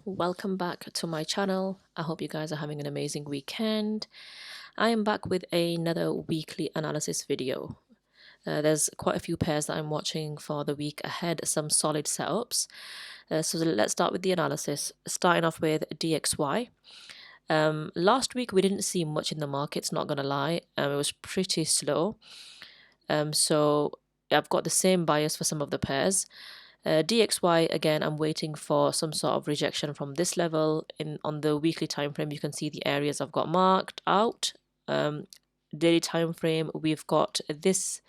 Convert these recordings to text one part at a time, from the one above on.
Welcome back to my channel. I hope you guys are having an amazing weekend. I am back with another weekly analysis video. There's quite a few pairs that I'm watching for the week ahead, some solid setups. So let's start with the analysis, starting off with DXY. Last week we didn't see much in the markets, not gonna lie. It was pretty slow. So I've got the same bias for some of the pairs. DXY, again, I'm waiting for some sort of rejection from this level. On the weekly time frame, you can see the areas I've got marked out. Daily time frame, we've got this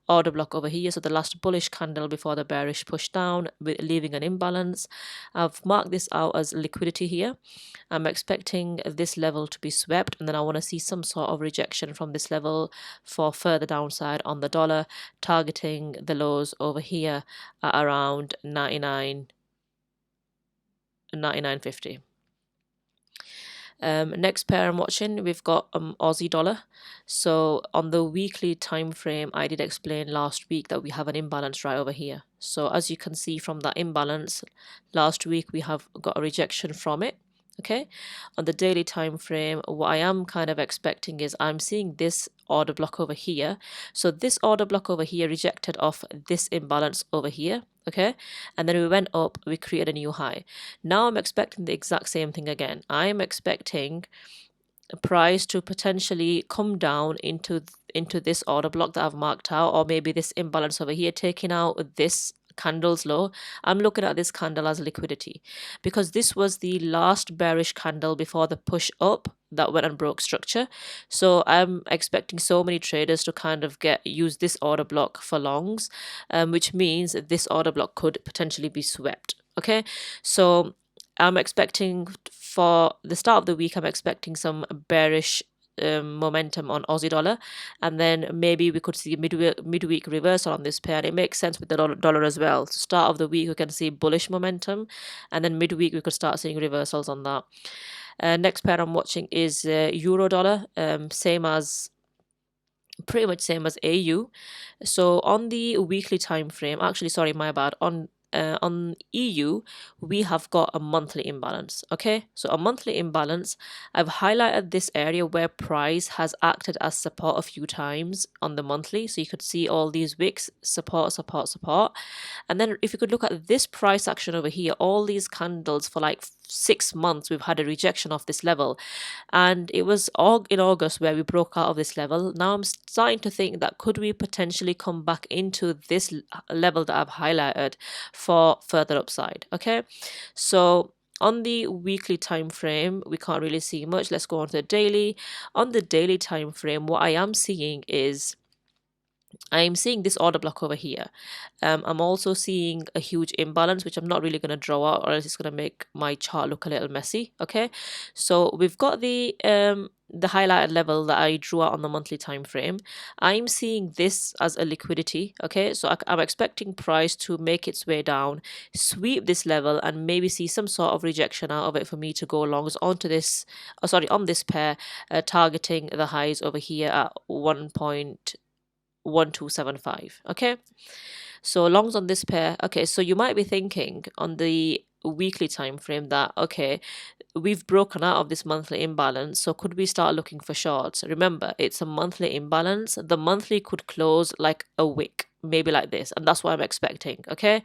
order block over here, so the last bullish candle before the bearish push down, with leaving an imbalance. I've marked this out as liquidity here. I'm expecting this level to be swept, and then I want to see some sort of rejection from this level for further downside on the dollar, targeting the lows over here at around 99.50. Next pair I'm watching, we've got Aussie dollar. So on the weekly time frame, I did explain last week that we have an imbalance right over here. So as you can see from that imbalance, last week we have got a rejection from it. Okay, on the daily time frame, what I am kind of expecting is I'm seeing this order block over here. So this order block over here rejected off this imbalance over here. Okay, and then we went up, we created a new high. Now I'm expecting the exact same thing again. I'm expecting a price to potentially come down into this order block that I've marked out, or maybe this imbalance over here, taking out this candle's low. I'm looking at this candle as liquidity because this was the last bearish candle before the push up that went and broke structure. So I'm expecting so many traders to kind of use this order block for longs, which means that this order block could potentially be swept. Okay, so I'm expecting for the start of the week, I'm expecting some bearish momentum on Aussie dollar, and then maybe we could see midweek reversal on this pair. And it makes sense with the dollar as well. Start of the week we can see bullish momentum, and then midweek we could start seeing reversals on that. Next pair I'm watching is euro dollar, pretty much same as AU. So on the weekly time frame, actually, sorry, my bad. On EU, we have got a monthly imbalance. Okay, so a monthly imbalance. I've highlighted this area where price has acted as support a few times on the monthly. So you could see all these wicks, support, support, support. And then if you could look at this price action over here, all these candles for like 6 months, we've had a rejection of this level. And it was in August where we broke out of this level. Now I'm starting to think that could we potentially come back into this level that I've highlighted for further upside. Okay, so on the weekly time frame we can't really see much. Let's go on to the daily. On the daily time frame, what I am seeing is I'm seeing this order block over here. I'm also seeing a huge imbalance, which I'm not really going to draw out, or else it's going to make my chart look a little messy. Okay, so we've got the highlighted level that I drew out on the monthly time frame. I'm seeing this as a liquidity. Okay, so I'm expecting price to make its way down, sweep this level, and maybe see some sort of rejection out of it for me to go longs onto this. On this pair, targeting the highs over here at 1.1275. Okay, so longs on this pair. Okay, so you might be thinking on the weekly time frame that, okay, we've broken out of this monthly imbalance, so could we start looking for shorts? Remember, it's a monthly imbalance. The monthly could close like a wick, maybe like this, and that's what I'm expecting. Okay,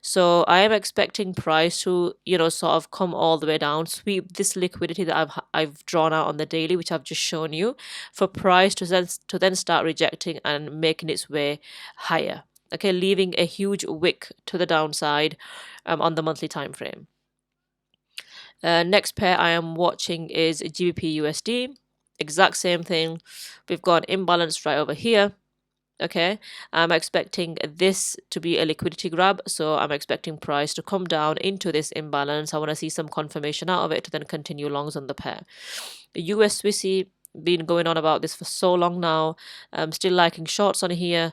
so I am expecting price to, sort of come all the way down, sweep this liquidity that I've drawn out on the daily, which I've just shown you, for price to then start rejecting and making its way higher. Okay, leaving a huge wick to the downside on the monthly time frame. Next pair I am watching is GBP USD. Exact same thing. We've got an imbalance right over here. Okay, I'm expecting this to be a liquidity grab, so I'm expecting price to come down into this imbalance. I want to see some confirmation out of it to then continue longs on the pair. The US Swissy, been going on about this for so long now. I'm still liking shorts on here.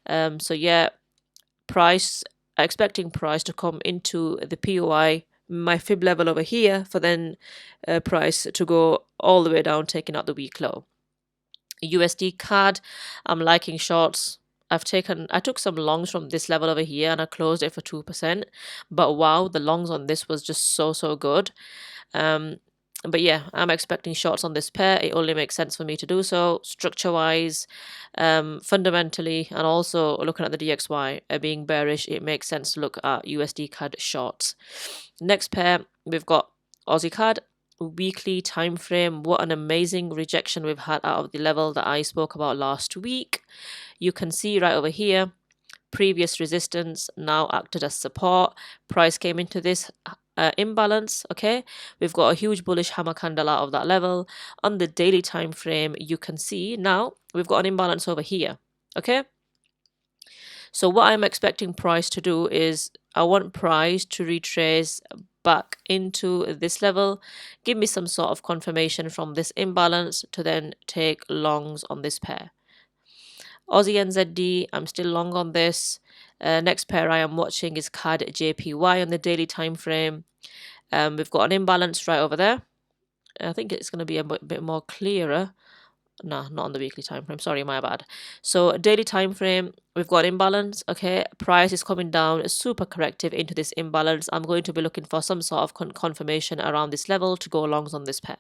So yeah, expecting price to come into the POI, my fib level over here, for then price to go all the way down, taking out the weak low. USD CAD, I'm liking shorts I took some longs from this level over here and I closed it for 2%. But wow, the longs on this was just so good. But yeah, I'm expecting shorts on this pair. It only makes sense for me to do so structure wise, fundamentally, and also looking at the DXY being bearish. It makes sense to look at USD CAD shorts. Next pair, we've got Aussie CAD weekly time frame. What an amazing rejection we've had out of the level that I spoke about last week. You can see right over here, previous resistance now acted as support. Price came into this imbalance. Okay, we've got a huge bullish hammer candle out of that level. On the daily time frame, you can see now we've got an imbalance over here. Okay, so what I'm expecting price to do is I want price to retrace back into this level, give me some sort of confirmation from this imbalance to then take longs on this pair. Aussie NZD, I'm still long on this. Next pair I am watching is CAD JPY on the daily time frame. We've got an imbalance right over there. I think it's going to be a bit more clearer. No, not on the weekly time frame. Sorry, my bad. So daily time frame, we've got imbalance. Okay, price is coming down, super corrective into this imbalance. I'm going to be looking for some sort of confirmation around this level to go longs on this pair.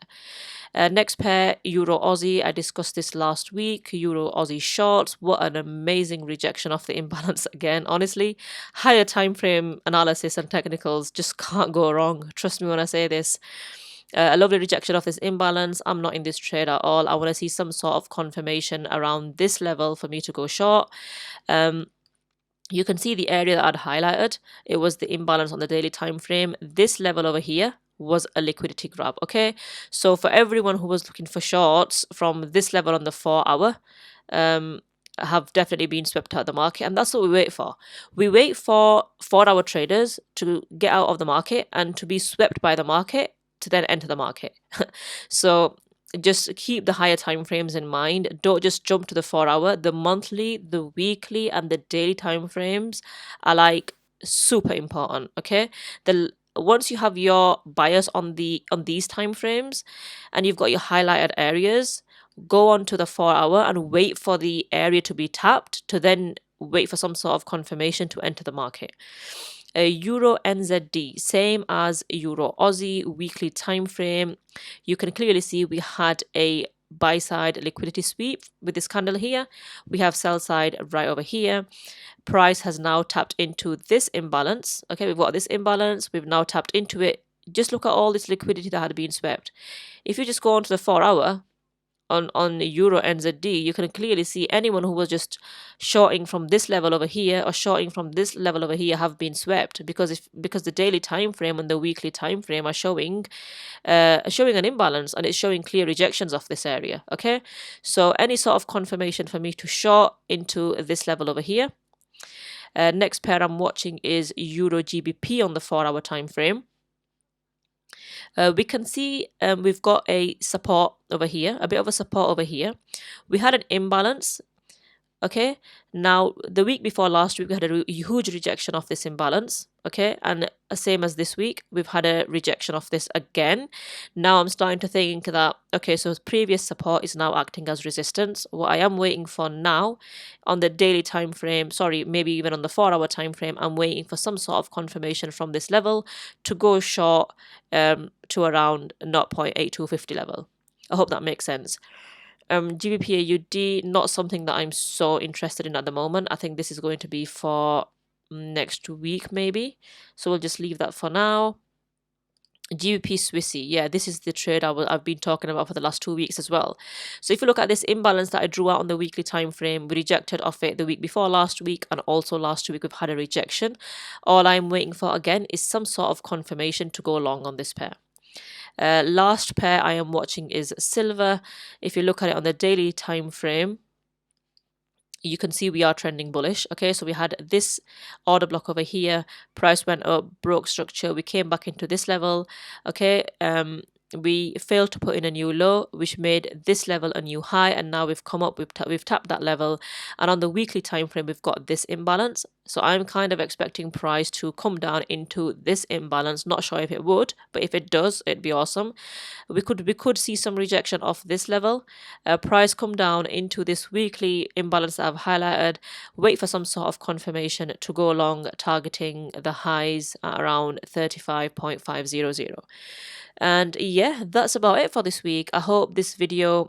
Next pair, Euro Aussie. I discussed this last week. Euro Aussie shorts. What an amazing rejection of the imbalance again. Honestly, higher time frame analysis and technicals just can't go wrong. Trust me when I say this. A lovely rejection of this imbalance. I'm not in this trade at all. I want to see some sort of confirmation around this level for me to go short. You can see the area that I'd highlighted. It was the imbalance on the daily time frame. This level over here was a liquidity grab. Okay, so for everyone who was looking for shorts from this level on the 4-hour, have definitely been swept out of the market, and that's what we wait for. We wait for 4-hour traders to get out of the market and to be swept by the market to then enter the market. So just keep the higher time frames in mind. Don't just jump to the 4-hour. The monthly, the weekly, and the daily time frames are like super important. Okay, once you have your bias on these time frames and you've got your highlighted areas, go on to the 4-hour and wait for the area to be tapped to then wait for some sort of confirmation to enter the market. Euro NZD, same as Euro Aussie weekly time frame. You can clearly see we had a buy side liquidity sweep with this candle here. We have sell side right over here. Price has now tapped into this imbalance. Okay, we've got this imbalance. We've now tapped into it. Just look at all this liquidity that had been swept. If you just go on to the 4-hour, on Euro NZD, you can clearly see anyone who was just shorting from this level over here or shorting from this level over here have been swept, because the daily time frame and the weekly time frame are showing an imbalance, and it's showing clear rejections of this area. Okay, so any sort of confirmation for me to short into this level over here. Next pair I'm watching is Euro GBP on the 4-hour time frame. We can see we've got a support over here, a bit of a support over here. We had an imbalance. Okay, now the week before last week we had a huge rejection of this imbalance. Okay, and same as this week we've had a rejection of this again. Now I'm starting to think that okay, so previous support is now acting as resistance. What I am waiting for now on the daily time frame, sorry, maybe even on the 4-hour time frame, I'm waiting for some sort of confirmation from this level to go short to around 0.8250 level. I hope that makes sense. GBP AUD, not something that I'm so interested in at the moment. I think this is going to be for next week maybe. So we'll just leave that for now. GBP Swissy, yeah, this is the trade I've been talking about for the last 2 weeks as well. So if you look at this imbalance that I drew out on the weekly time frame, we rejected off it the week before last week, and also last week we've had a rejection. All I'm waiting for again is some sort of confirmation to go long on this pair. Last pair I am watching is silver. If you look at it on the daily time frame, you can see we are trending bullish. Okay, so we had this order block over here, price went up, broke structure, we came back into this level. Okay, we failed to put in a new low, which made this level a new high, and now we've come up, we've tapped that level, and on the weekly time frame we've got this imbalance. So I'm kind of expecting price to come down into this imbalance. Not sure if it would, but if it does, it'd be awesome. We could see some rejection of this level. Price come down into this weekly imbalance that I've highlighted. Wait for some sort of confirmation to go along, targeting the highs at around 35.500. And yeah, that's about it for this week. I hope this video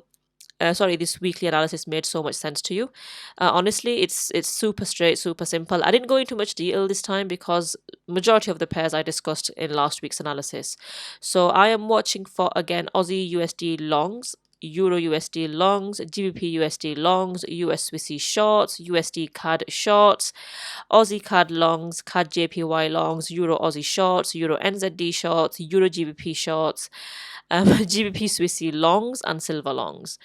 this weekly analysis made so much sense to you. Honestly, it's super straight, super simple. I didn't go into much detail this time because majority of the pairs I discussed in last week's analysis. So I am watching for, again, Aussie USD longs, Euro USD longs, GBP USD longs, US Swissy shorts, USD CAD shorts, Aussie CAD longs, CAD JPY longs, Euro Aussie shorts, Euro NZD shorts, Euro GBP shorts, GBP Swissy longs, and silver longs.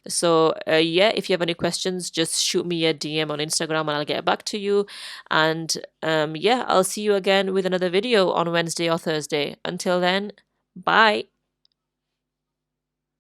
So yeah, if you have any questions, just shoot me a DM on Instagram and I'll get back to you. And yeah, I'll see you again with another video on Wednesday or Thursday. Until then, bye.